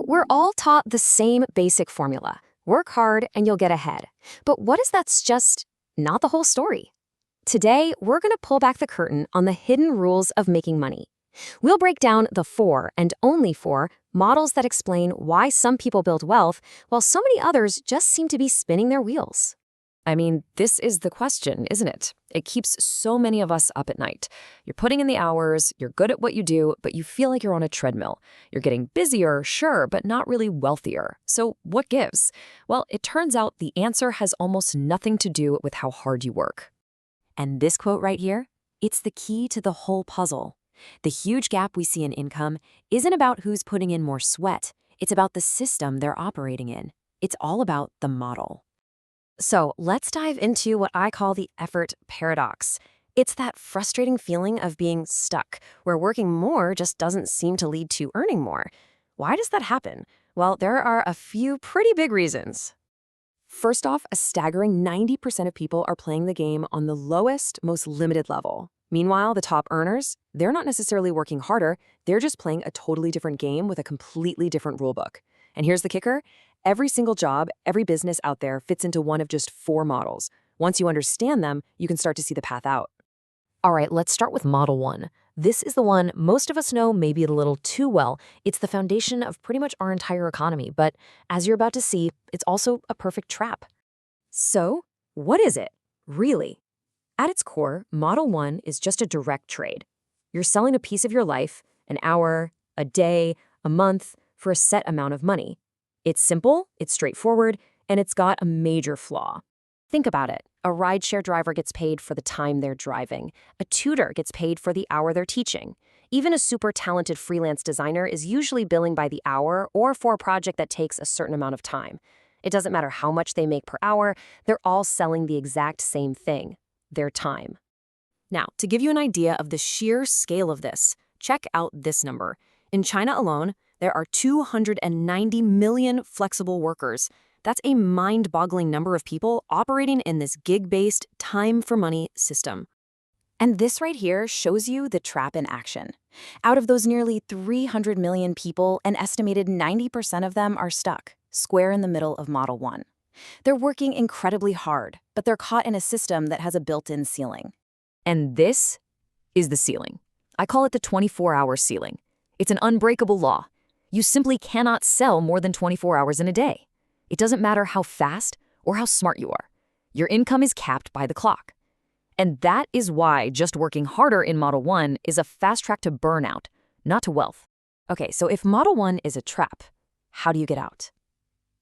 we're all taught the same basic formula. Work hard and you'll get ahead. But what if that's just not the whole story? Today, we're going to pull back the curtain on the hidden rules of making money. We'll break down the 4 and only 4 models that explain why some people build wealth while so many others just seem to be spinning their wheels. I mean, this is the question, isn't it? It keeps so many of us up at night. You're putting in the hours, you're good at what you do, but you feel like you're on a treadmill. You're getting busier, sure, but not really wealthier. So what gives? Well, it turns out the answer has almost nothing to do with how hard you work. And this quote right here, it's the key to the whole puzzle. The huge gap we see in income isn't about who's putting in more sweat. It's about the system they're operating in. It's all about the model. So let's dive into what I call the effort paradox. It's that frustrating feeling of being stuck, where working more just doesn't seem to lead to earning more. Why does that happen? Well, there are a few pretty big reasons. First off, a staggering 90% of people are playing the game on the lowest, most limited level. Meanwhile, the top earners, they're not necessarily working harder, they're just playing a totally different game with a completely different rulebook. And here's the kicker. Every single job, every business out there fits into one of just 4 models. Once you understand them, you can start to see the path out. All right, let's start with Model 1. This is the one most of us know maybe a little too well. It's the foundation of pretty much our entire economy, but as you're about to see, it's also a perfect trap. So, what is it, really? At its core, Model 1 is just a direct trade. You're selling a piece of your life, an hour, a day, a month, for a set amount of money. It's simple, it's straightforward, and it's got a major flaw. Think about it. A rideshare driver gets paid for the time they're driving. A tutor gets paid for the hour they're teaching. Even a super talented freelance designer is usually billing by the hour or for a project that takes a certain amount of time. It doesn't matter how much they make per hour, they're all selling the exact same thing, their time. Now, to give you an idea of the sheer scale of this, check out this number. In China alone, there are 290 million flexible workers. That's a mind-boggling number of people operating in this gig-based, time-for-money system. And this right here shows you the trap in action. Out of those nearly 300 million people, an estimated 90% of them are stuck, square in the middle of Model 1. They're working incredibly hard, but they're caught in a system that has a built-in ceiling. And this is the ceiling. I call it the 24-hour ceiling. It's an unbreakable law. You simply cannot sell more than 24 hours in a day. It doesn't matter how fast or how smart you are. Your income is capped by the clock. And that is why just working harder in Model 1 is a fast track to burnout, not to wealth. Okay, so if Model 1 is a trap, how do you get out?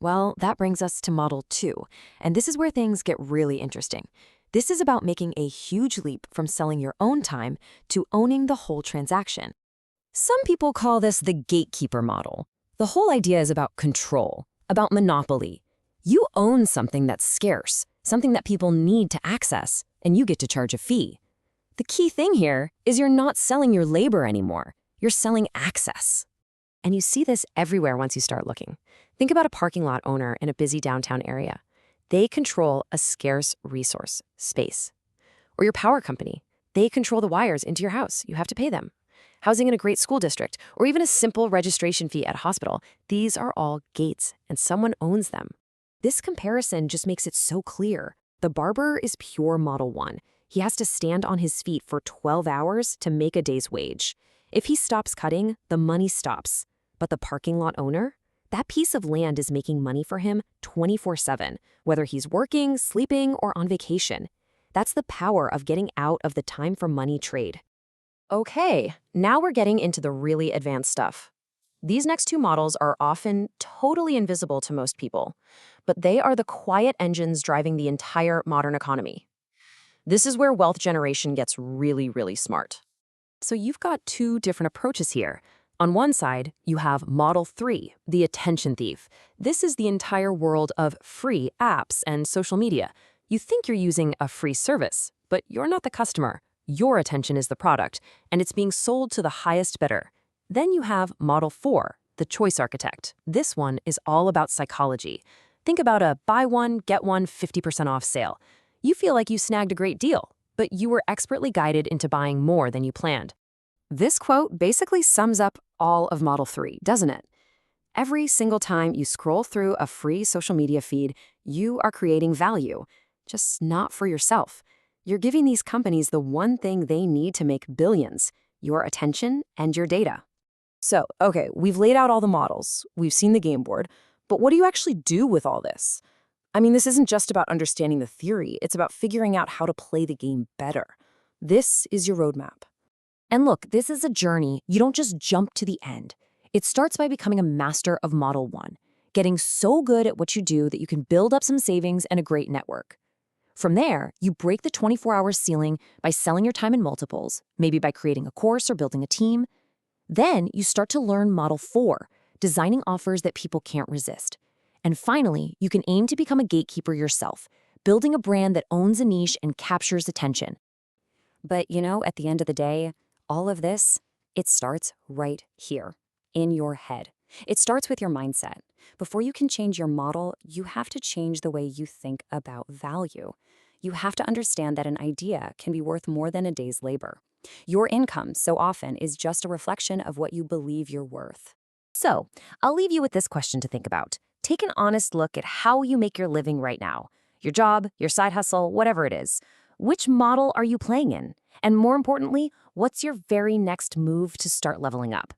Well, that brings us to Model 2, and this is where things get really interesting. This is about making a huge leap from selling your own time to owning the whole transaction. Some people call this the gatekeeper model. The whole idea is about control, about monopoly. You own something that's scarce, something that people need to access, and you get to charge a fee. The key thing here is you're not selling your labor anymore. You're selling access. And you see this everywhere once you start looking. Think about a parking lot owner in a busy downtown area. They control a scarce resource, space. Or your power company. They control the wires into your house. You have to pay them. Housing in a great school district, or even a simple registration fee at a hospital, these are all gates, and someone owns them. This comparison just makes it so clear. The barber is pure Model 1. He has to stand on his feet for 12 hours to make a day's wage. If he stops cutting, the money stops. But the parking lot owner? That piece of land is making money for him 24/7, whether he's working, sleeping, or on vacation. That's the power of getting out of the time for money trade. Okay, now we're getting into the really advanced stuff. These next 2 models are often totally invisible to most people, but they are the quiet engines driving the entire modern economy. This is where wealth generation gets really, really smart. So you've got 2 different approaches here. On one side, you have Model 3, the attention thief. This is the entire world of free apps and social media. You think you're using a free service, but you're not the customer. Your attention is the product, and it's being sold to the highest bidder. Then you have Model 4, the choice architect. This one is all about psychology. Think about a buy one, get one 50% off sale. You feel like you snagged a great deal, but you were expertly guided into buying more than you planned. This quote basically sums up all of Model 3, doesn't it? Every single time you scroll through a free social media feed, you are creating value, just not for yourself. You're giving these companies the one thing they need to make billions: your attention and your data. So, okay, we've laid out all the models, we've seen the game board, but what do you actually do with all this? I mean, this isn't just about understanding the theory, it's about figuring out how to play the game better. This is your roadmap. And look, this is a journey. You don't just jump to the end. It starts by becoming a master of Model 1, getting so good at what you do that you can build up some savings and a great network. From there, you break the 24-hour ceiling by selling your time in multiples, maybe by creating a course or building a team. Then you start to learn Model 4, designing offers that people can't resist. And finally, you can aim to become a gatekeeper yourself, building a brand that owns a niche and captures attention. But at the end of the day, all of this, it starts right here, in your head. It starts with your mindset. Before you can change your model, you have to change the way you think about value. You have to understand that an idea can be worth more than a day's labor. Your income, so often, is just a reflection of what you believe you're worth. So, I'll leave you with this question to think about. Take an honest look at how you make your living right now. Your job, your side hustle, whatever it is. Which model are you playing in? And more importantly, what's your very next move to start leveling up?